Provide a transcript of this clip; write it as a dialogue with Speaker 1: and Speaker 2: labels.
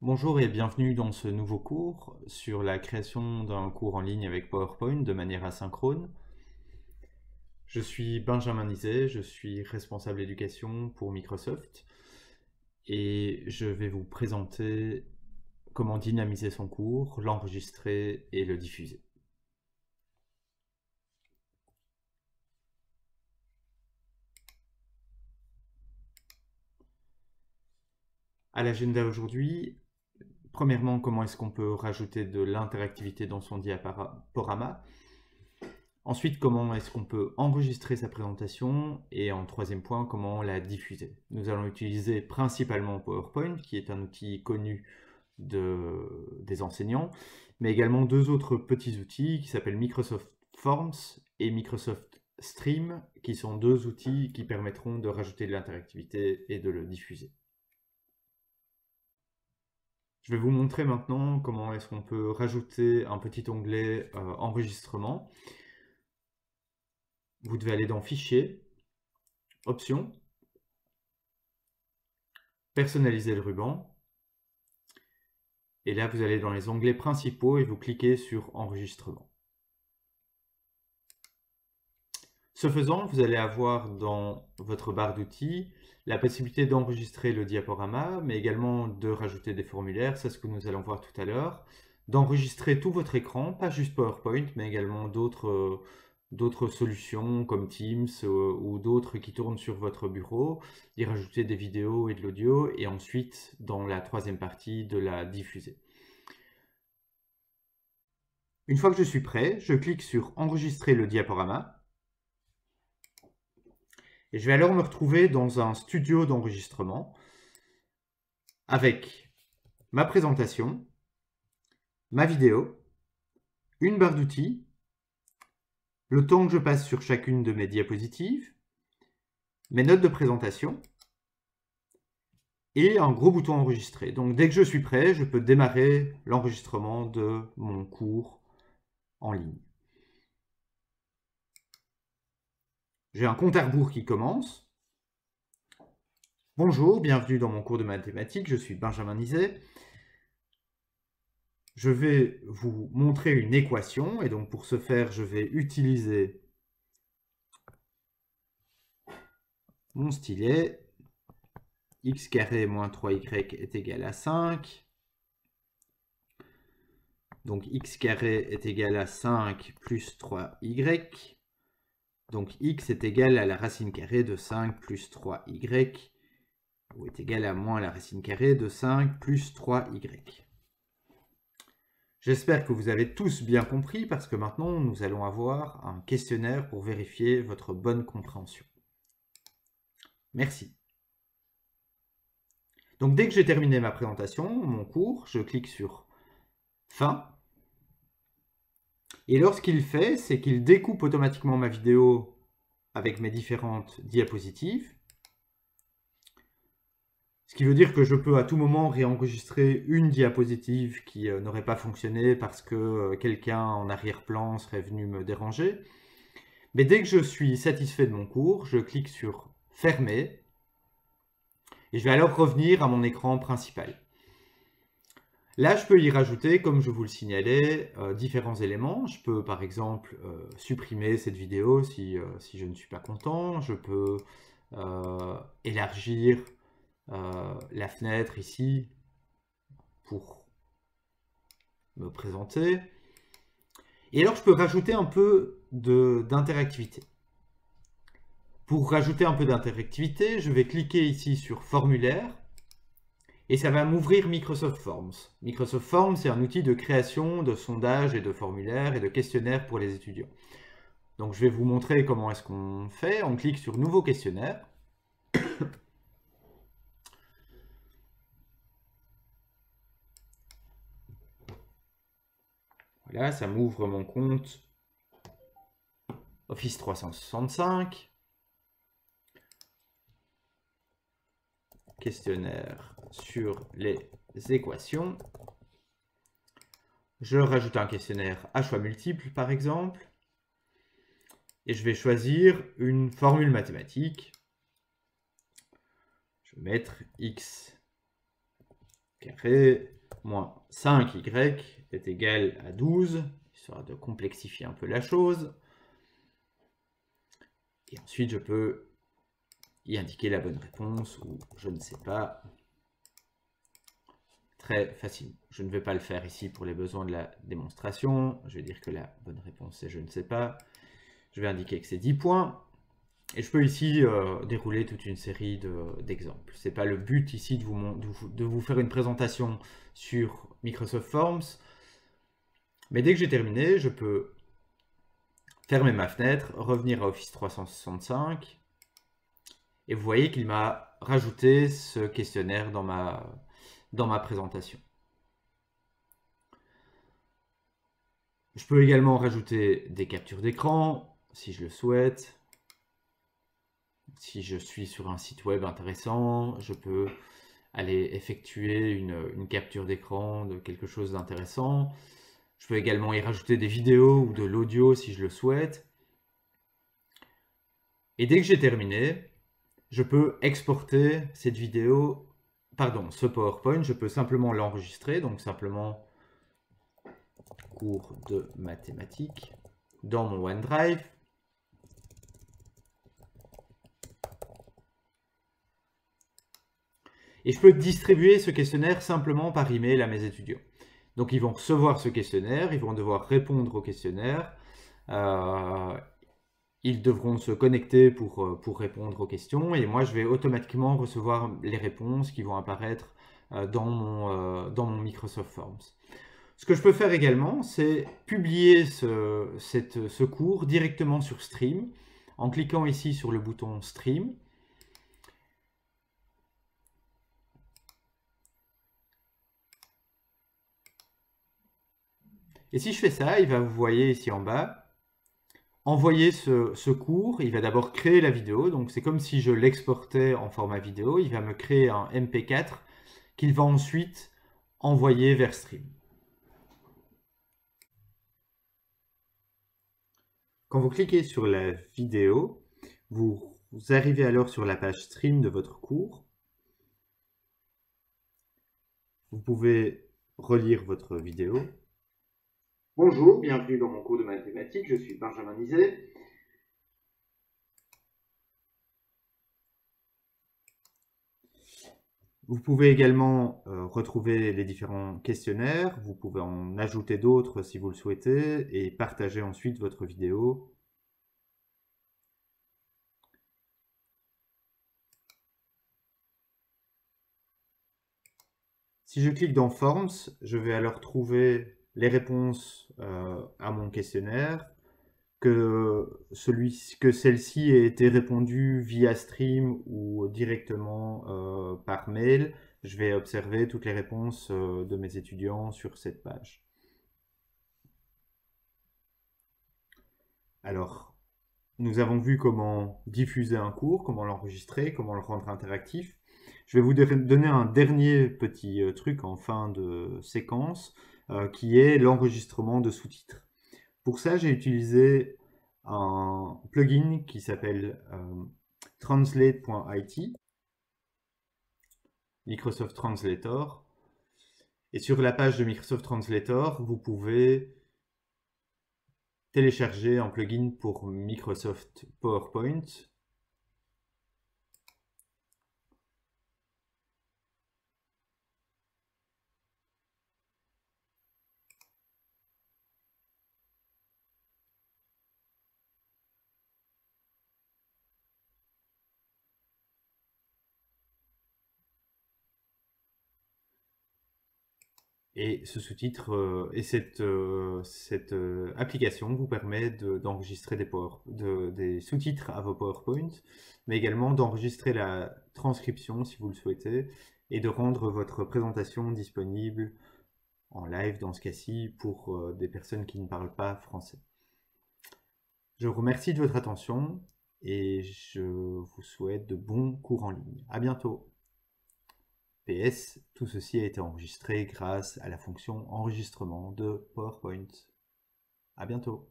Speaker 1: Bonjour et bienvenue dans ce nouveau cours sur la création d'un cours en ligne avec PowerPoint de manière asynchrone. Je suis Benjamin Nizet, je suis responsable éducation pour Microsoft et je vais vous présenter comment dynamiser son cours, l'enregistrer et le diffuser. À l'agenda aujourd'hui, premièrement, comment est-ce qu'on peut rajouter de l'interactivité dans son diaporama. Ensuite, comment est-ce qu'on peut enregistrer sa présentation? Et en troisième point, comment la diffuser? Nous allons utiliser principalement PowerPoint, qui est un outil connu des enseignants, mais également deux autres petits outils qui s'appellent Microsoft Forms et Microsoft Stream, qui sont deux outils qui permettront de rajouter de l'interactivité et de le diffuser. Je vais vous montrer maintenant comment est-ce qu'on peut rajouter un petit onglet enregistrement. Vous devez aller dans Fichier, Options, personnaliser le ruban. Et là, vous allez dans les onglets principaux et vous cliquez sur Enregistrement. Ce faisant, vous allez avoir dans votre barre d'outils la possibilité d'enregistrer le diaporama, mais également de rajouter des formulaires, c'est ce que nous allons voir tout à l'heure, d'enregistrer tout votre écran, pas juste PowerPoint, mais également d'autres solutions comme Teams ou d'autres qui tournent sur votre bureau, d'y rajouter des vidéos et de l'audio, et ensuite, dans la troisième partie, de la diffuser. Une fois que je suis prêt, je clique sur Enregistrer le diaporama. Et je vais alors me retrouver dans un studio d'enregistrement avec ma présentation, ma vidéo, une barre d'outils, le temps que je passe sur chacune de mes diapositives, mes notes de présentation et un gros bouton enregistrer. Donc dès que je suis prêt, je peux démarrer l'enregistrement de mon cours en ligne. J'ai un compte à rebours qui commence. Bonjour, bienvenue dans mon cours de mathématiques, je suis Benjamin Nizet. Je vais vous montrer une équation et donc pour ce faire, je vais utiliser mon stylet. X carré moins 3y est égal à 5. Donc x carré est égal à 5 plus 3y. Donc x est égal à la racine carrée de 5 plus 3y, ou est égal à moins la racine carrée de 5 plus 3y. J'espère que vous avez tous bien compris parce que maintenant nous allons avoir un questionnaire pour vérifier votre bonne compréhension. Merci. Donc dès que j'ai terminé ma présentation, mon cours, je clique sur Fin. Et alors ce qu'il fait, c'est qu'il découpe automatiquement ma vidéo avec mes différentes diapositives. Ce qui veut dire que je peux à tout moment réenregistrer une diapositive qui n'aurait pas fonctionné parce que quelqu'un en arrière-plan serait venu me déranger. Mais dès que je suis satisfait de mon cours, je clique sur Fermer et je vais alors revenir à mon écran principal. Là, je peux y rajouter, comme je vous le signalais, différents éléments. Je peux, par exemple, supprimer cette vidéo si je ne suis pas content. Je peux élargir la fenêtre ici pour me présenter. Et alors, je peux rajouter un peu d'interactivité. Pour rajouter un peu d'interactivité, je vais cliquer ici sur Formulaire. Et ça va m'ouvrir Microsoft Forms. Microsoft Forms, c'est un outil de création de sondages et de formulaires et de questionnaires pour les étudiants. Donc je vais vous montrer comment est-ce qu'on fait. On clique sur Nouveau questionnaire. Voilà, ça m'ouvre mon compte Office 365. Questionnaire sur les équations. Je rajoute un questionnaire à choix multiples, par exemple. Et je vais choisir une formule mathématique. Je vais mettre x carré moins 5y est égal à 12, histoire de complexifier un peu la chose. Et ensuite, je peux y indiquer la bonne réponse ou je ne sais pas. Très facile. Je ne vais pas le faire ici pour les besoins de la démonstration. Je vais dire que la bonne réponse est je ne sais pas. Je vais indiquer que c'est 10 points. Et je peux ici dérouler toute une série d'exemples. Ce n'est pas le but ici de vous faire une présentation sur Microsoft Forms. Mais dès que j'ai terminé, je peux fermer ma fenêtre, revenir à Office 365. Et vous voyez qu'il m'a rajouté ce questionnaire dans ma présentation. Je peux également rajouter des captures d'écran, si je le souhaite. Si je suis sur un site web intéressant, je peux aller effectuer une capture d'écran de quelque chose d'intéressant. Je peux également y rajouter des vidéos ou de l'audio si je le souhaite. Et dès que j'ai terminé, je peux exporter cette vidéo, ce PowerPoint, je peux simplement l'enregistrer, donc simplement cours de mathématiques dans mon OneDrive. Et je peux distribuer ce questionnaire simplement par email à mes étudiants. Donc ils vont recevoir ce questionnaire, ils vont devoir répondre au questionnaire. Ils devront se connecter pour répondre aux questions et moi je vais automatiquement recevoir les réponses qui vont apparaître dans mon Microsoft Forms. Ce que je peux faire également, c'est publier ce cours directement sur Stream en cliquant ici sur le bouton Stream. Et si je fais ça, il va, vous voyez ici en bas, envoyer ce cours. Il va d'abord créer la vidéo, donc c'est comme si je l'exportais en format vidéo. Il va me créer un MP4 qu'il va ensuite envoyer vers Stream. Quand vous cliquez sur la vidéo, vous arrivez alors sur la page Stream de votre cours. Vous pouvez relire votre vidéo. Bonjour, bienvenue dans mon cours de mathématiques, je suis Benjamin Nizet. Vous pouvez également retrouver les différents questionnaires, vous pouvez en ajouter d'autres si vous le souhaitez et partager ensuite votre vidéo. Si je clique dans Forms, je vais alors trouver les réponses à mon questionnaire, que celle-ci ait été répondue via Stream ou directement par mail. Je vais observer toutes les réponses de mes étudiants sur cette page. Alors, nous avons vu comment diffuser un cours, comment l'enregistrer, comment le rendre interactif. Je vais vous donner un dernier petit truc en fin de séquence qui est l'enregistrement de sous-titres. Pour ça, j'ai utilisé un plugin qui s'appelle translate.it, Microsoft Translator. Et sur la page de Microsoft Translator, vous pouvez télécharger un plugin pour Microsoft PowerPoint. Et ce sous-titre et cette application vous permet d'enregistrer des sous-titres à vos PowerPoint, mais également d'enregistrer la transcription si vous le souhaitez, et de rendre votre présentation disponible en live dans ce cas-ci pour des personnes qui ne parlent pas français. Je vous remercie de votre attention et je vous souhaite de bons cours en ligne. À bientôt. PS, tout ceci a été enregistré grâce à la fonction enregistrement de PowerPoint. À bientôt.